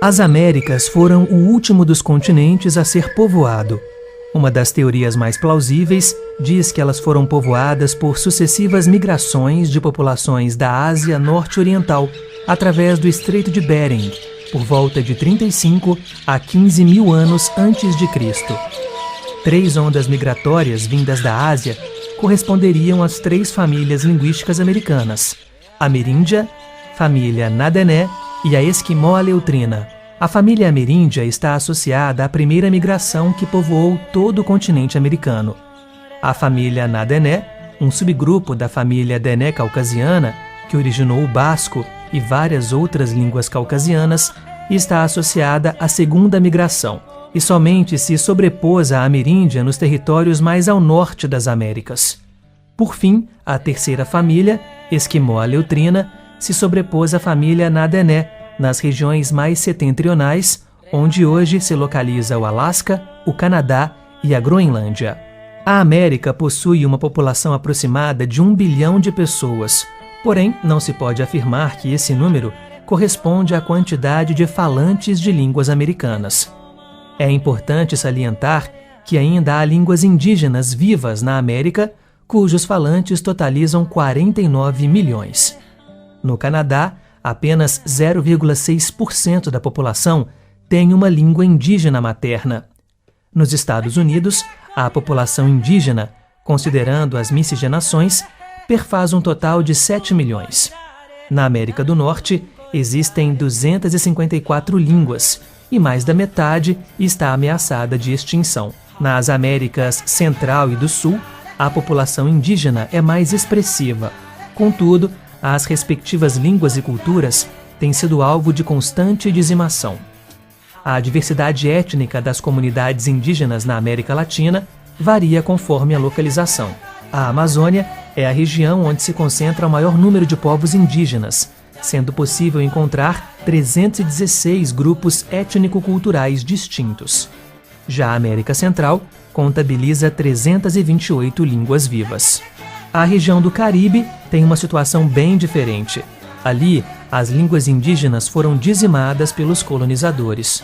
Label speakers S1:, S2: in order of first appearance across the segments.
S1: As Américas foram o último dos continentes a ser povoado. Uma das teorias mais plausíveis diz que elas foram povoadas por sucessivas migrações de populações da Ásia Norte-Oriental através do Estreito de Bering, por volta de 35 a 15 mil anos antes de Cristo. 3 ondas migratórias vindas da Ásia corresponderiam às 3 famílias linguísticas americanas: a ameríndia, família Nadené e a esquimó-aleutrina. A família ameríndia está associada à primeira migração que povoou todo o continente americano. A família Nadené, um subgrupo da família Dené caucasiana, que originou o basco e várias outras línguas caucasianas, está associada à segunda migração e somente se sobrepôs à ameríndia nos territórios mais ao norte das Américas. Por fim, a terceira família, esquimó-aleutrina, se sobrepôs à família Nadené nas regiões mais setentrionais, onde hoje se localiza o Alasca, o Canadá e a Groenlândia. A América possui uma população aproximada de 1 bilhão de pessoas, porém não se pode afirmar que esse número corresponde à quantidade de falantes de línguas americanas. É importante salientar que ainda há línguas indígenas vivas na América, cujos falantes totalizam 49 milhões. No Canadá, apenas 0,6% da população tem uma língua indígena materna. Nos Estados Unidos, a população indígena, considerando as miscigenações, perfaz um total de 7 milhões. Na América do Norte, existem 254 línguas e mais da metade está ameaçada de extinção. Nas Américas Central e do Sul, a população indígena é mais expressiva. Contudo, as respectivas línguas e culturas têm sido alvo de constante dizimação. A diversidade étnica das comunidades indígenas na América Latina varia conforme a localização. A Amazônia é a região onde se concentra o maior número de povos indígenas, sendo possível encontrar 316 grupos étnico-culturais distintos. Já a América Central contabiliza 328 línguas vivas. A região do Caribe tem uma situação bem diferente. Ali, as línguas indígenas foram dizimadas pelos colonizadores.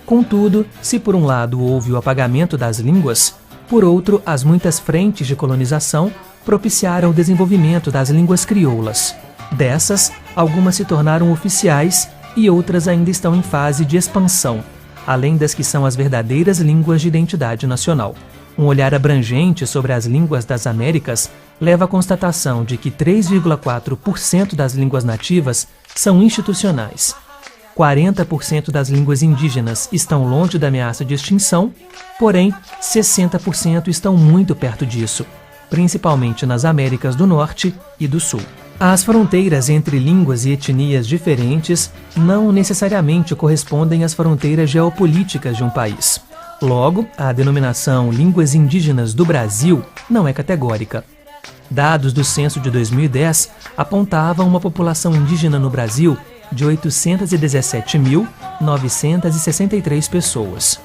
S1: Contudo, se por um lado houve o apagamento das línguas, por outro, as muitas frentes de colonização propiciaram o desenvolvimento das línguas crioulas. Dessas, algumas se tornaram oficiais e outras ainda estão em fase de expansão, além das que são as verdadeiras línguas de identidade nacional. Um olhar abrangente sobre as línguas das Américas leva à constatação de que 3,4% das línguas nativas são institucionais. 40% das línguas indígenas estão longe da ameaça de extinção, porém 60% estão muito perto disso, principalmente nas Américas do Norte e do Sul. As fronteiras entre línguas e etnias diferentes não necessariamente correspondem às fronteiras geopolíticas de um país. Logo, a denominação Línguas Indígenas do Brasil não é categórica. Dados do censo de 2010 apontavam uma população indígena no Brasil de 817.963 pessoas.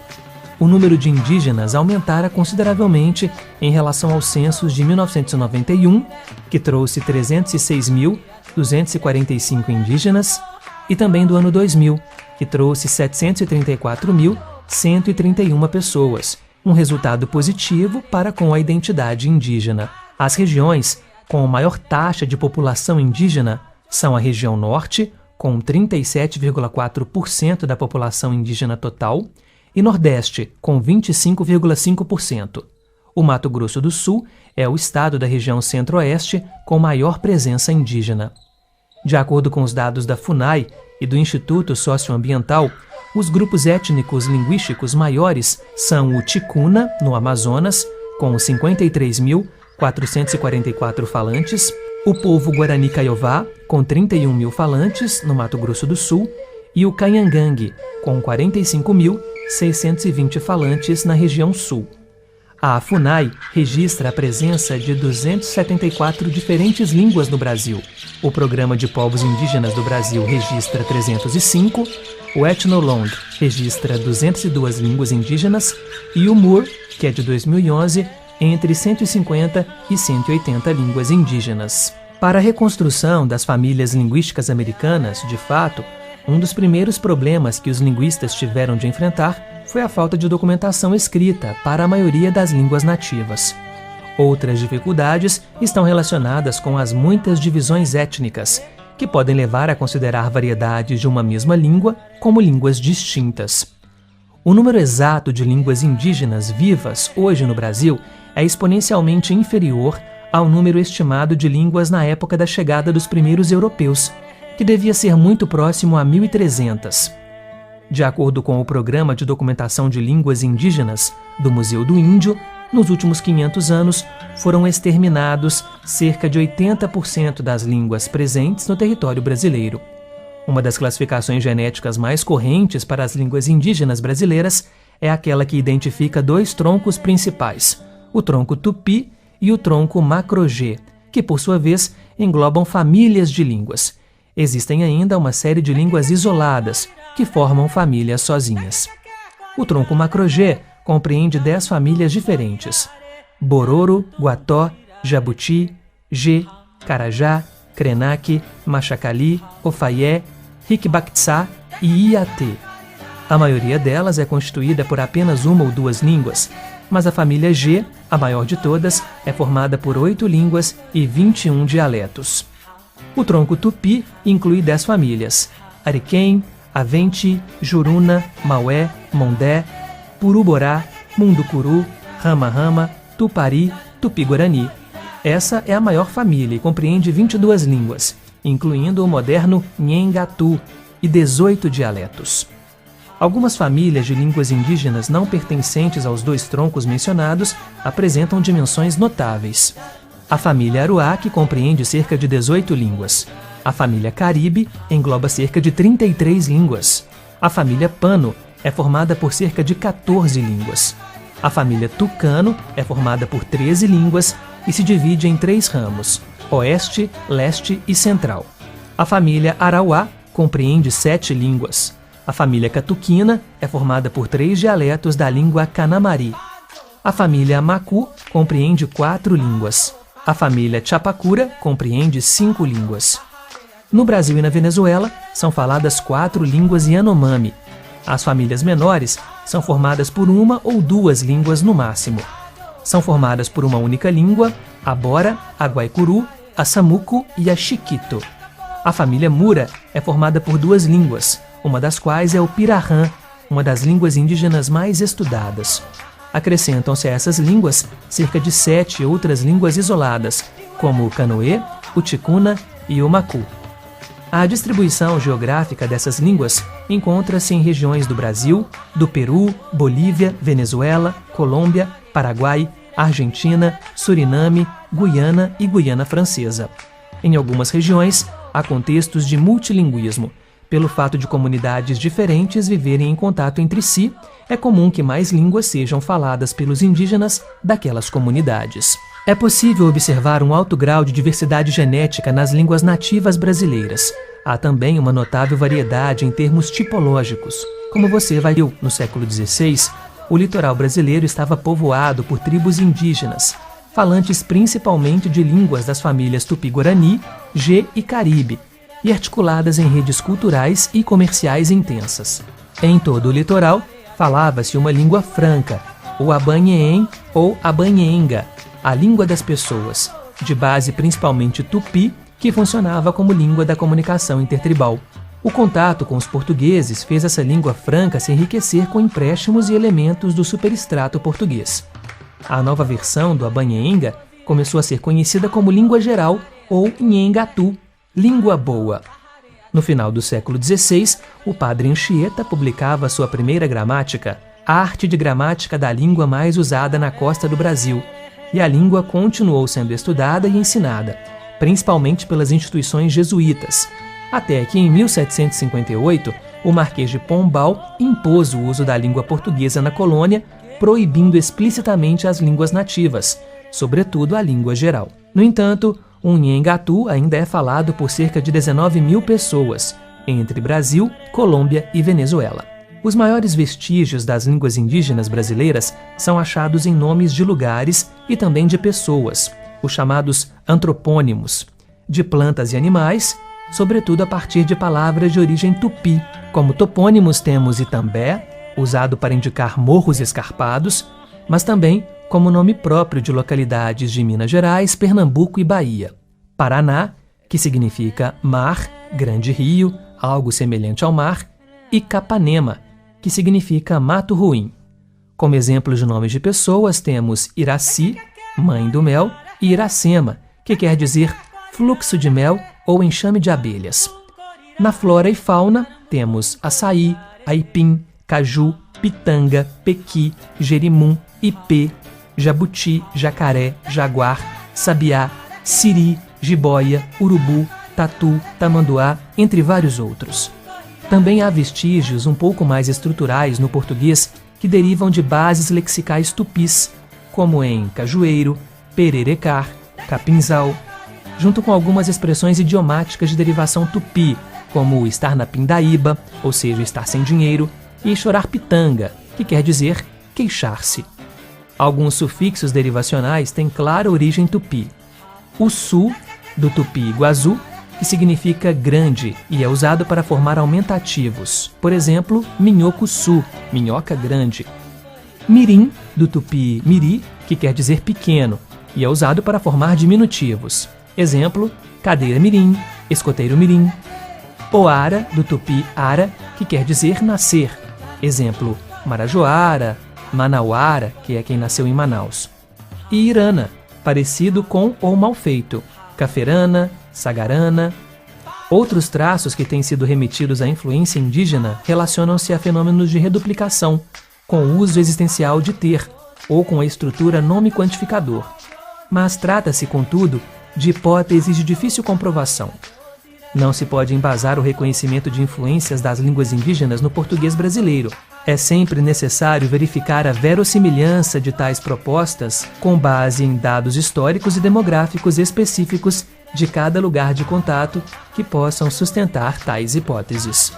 S1: O número de indígenas aumentara consideravelmente em relação aos censos de 1991, que trouxe 306.245 indígenas, e também do ano 2000, que trouxe 734.131 pessoas, um resultado positivo para com a identidade indígena. As regiões com maior taxa de população indígena são a região Norte, com 37,4% da população indígena total, e Nordeste, com 25,5%. O Mato Grosso do Sul é o estado da região Centro-Oeste com maior presença indígena. De acordo com os dados da FUNAI e do Instituto Socioambiental, os grupos étnicos linguísticos maiores são o Ticuna, no Amazonas, com 53.444 falantes, o povo Guarani Kaiowá, com 31 mil falantes, no Mato Grosso do Sul, e o Canhangangue, com 45.620 falantes na região Sul. A FUNAI registra a presença de 274 diferentes línguas no Brasil. O Programa de Povos Indígenas do Brasil registra 305, o Ethnolong registra 202 línguas indígenas e o MUR, que é de 2011, entre 150 e 180 línguas indígenas. Para a reconstrução das famílias linguísticas americanas, de fato, Um dos primeiros problemas que os linguistas tiveram de enfrentar foi a falta de documentação escrita para a maioria das línguas nativas. Outras dificuldades estão relacionadas com as muitas divisões étnicas, que podem levar a considerar variedades de uma mesma língua como línguas distintas. O número exato de línguas indígenas vivas hoje no Brasil é exponencialmente inferior ao número estimado de línguas na época da chegada dos primeiros europeus, que devia ser muito próximo a 1.300. De acordo com o Programa de Documentação de Línguas Indígenas do Museu do Índio, nos últimos 500 anos foram exterminados cerca de 80% das línguas presentes no território brasileiro. Uma das classificações genéticas mais correntes para as línguas indígenas brasileiras é aquela que identifica dois troncos principais, o tronco tupi e o tronco macro-G, que por sua vez englobam famílias de línguas. Existem ainda uma série de línguas isoladas, que formam famílias sozinhas. O tronco macro-G compreende 10 famílias diferentes: Bororo, Guató, Jabuti, G, Carajá, Krenak, Machacali, Ofaié, Rikbaktsá e Iatê. A maioria delas é constituída por apenas uma ou duas línguas, mas a família G, a maior de todas, é formada por 8 línguas e 21 dialetos. O tronco tupi inclui 10 famílias: Ariquém, Avente, Juruna, Maué, Mondé, Puruborá, Munducuru, Rama-Rama, Tupari, Tupi-Guarani. Essa é a maior família e compreende 22 línguas, incluindo o moderno Nhengatu, e 18 dialetos. Algumas famílias de línguas indígenas não pertencentes aos dois troncos mencionados apresentam dimensões notáveis. A família Aruá, que compreende cerca de 18 línguas. A família Caribe engloba cerca de 33 línguas. A família Pano é formada por cerca de 14 línguas. A família Tucano é formada por 13 línguas e se divide em 3 ramos: Oeste, Leste e Central. A família Arauá compreende 7 línguas. A família Catuquina é formada por 3 dialetos da língua Canamari. A família Macu compreende 4 línguas. A família Chapacura compreende 5 línguas. No Brasil e na Venezuela, são faladas 4 línguas Yanomami. As famílias menores são formadas por uma ou 2 línguas no máximo. São formadas por uma única língua, a Bora, a Guaicuru, a Samuco e a Chiquito. A família Mura é formada por 2 línguas, uma das quais é o Pirahã, uma das línguas indígenas mais estudadas. Acrescentam-se a essas línguas cerca de 7 outras línguas isoladas, como o Canoê, o Ticuna e o Macu. A distribuição geográfica dessas línguas encontra-se em regiões do Brasil, do Peru, Bolívia, Venezuela, Colômbia, Paraguai, Argentina, Suriname, Guiana e Guiana Francesa. Em algumas regiões, há contextos de multilinguismo. Pelo fato de comunidades diferentes viverem em contato entre si, é comum que mais línguas sejam faladas pelos indígenas daquelas comunidades. É possível observar um alto grau de diversidade genética nas línguas nativas brasileiras. Há também uma notável variedade em termos tipológicos. Como você vai ver, no século XVI, o litoral brasileiro estava povoado por tribos indígenas, falantes principalmente de línguas das famílias Tupi-Guarani, G e Caribe, e articuladas em redes culturais e comerciais intensas. Em todo o litoral, falava-se uma língua franca, o abanheen ou abanhenga, a língua das pessoas, de base principalmente tupi, que funcionava como língua da comunicação intertribal. O contato com os portugueses fez essa língua franca se enriquecer com empréstimos e elementos do superestrato português. A nova versão do abanhenga começou a ser conhecida como língua geral ou nhengatu, língua boa. No final do século XVI, o padre Anchieta publicava sua primeira gramática, Arte de Gramática da Língua Mais Usada na Costa do Brasil, e a língua continuou sendo estudada e ensinada, principalmente pelas instituições jesuítas, até que em 1758 o Marquês de Pombal impôs o uso da língua portuguesa na colônia, proibindo explicitamente as línguas nativas, sobretudo a língua geral. No entanto, o nhengatu ainda é falado por cerca de 19 mil pessoas, entre Brasil, Colômbia e Venezuela. Os maiores vestígios das línguas indígenas brasileiras são achados em nomes de lugares e também de pessoas, os chamados antropônimos, de plantas e animais sobretudo a partir de palavras de origem tupi. Como topônimos temos Itambé, usado para indicar morros escarpados, mas também como nome próprio de localidades de Minas Gerais, Pernambuco e Bahia. Paraná, que significa mar, grande rio, algo semelhante ao mar, e Capanema, que significa mato ruim. Como exemplos de nomes de pessoas, temos Iraci, mãe do mel, e Iracema, que quer dizer fluxo de mel ou enxame de abelhas. Na flora e fauna, temos açaí, aipim, caju, pitanga, pequi, jerimum, ipê, jabuti, jacaré, jaguar, sabiá, siri, jiboia, urubu, tatu, tamanduá, entre vários outros. Também há vestígios um pouco mais estruturais no português que derivam de bases lexicais tupis, como em cajueiro, pererecar, capinzal, junto com algumas expressões idiomáticas de derivação tupi, como estar na pindaíba, ou seja, estar sem dinheiro, e chorar pitanga, que quer dizer queixar-se. Alguns sufixos derivacionais têm clara origem tupi. O su, do tupi guazu, que significa grande e é usado para formar aumentativos. Por exemplo, minhoco-su, minhoca grande. Mirim, do tupi miri, que quer dizer pequeno, e é usado para formar diminutivos. Exemplo, cadeira mirim, escoteiro mirim. Oara, do tupi ara, que quer dizer nascer. Exemplo, marajoara, manauara, que é quem nasceu em Manaus. E irana, parecido com ou mal feito. Caferana, sagarana. Outros traços que têm sido remetidos à influência indígena relacionam-se a fenômenos de reduplicação, com o uso existencial de ter, ou com a estrutura nome-quantificador. Mas trata-se, contudo, de hipóteses de difícil comprovação. Não se pode embasar o reconhecimento de influências das línguas indígenas no português brasileiro. É sempre necessário verificar a verossimilhança de tais propostas com base em dados históricos e demográficos específicos de cada lugar de contato que possam sustentar tais hipóteses.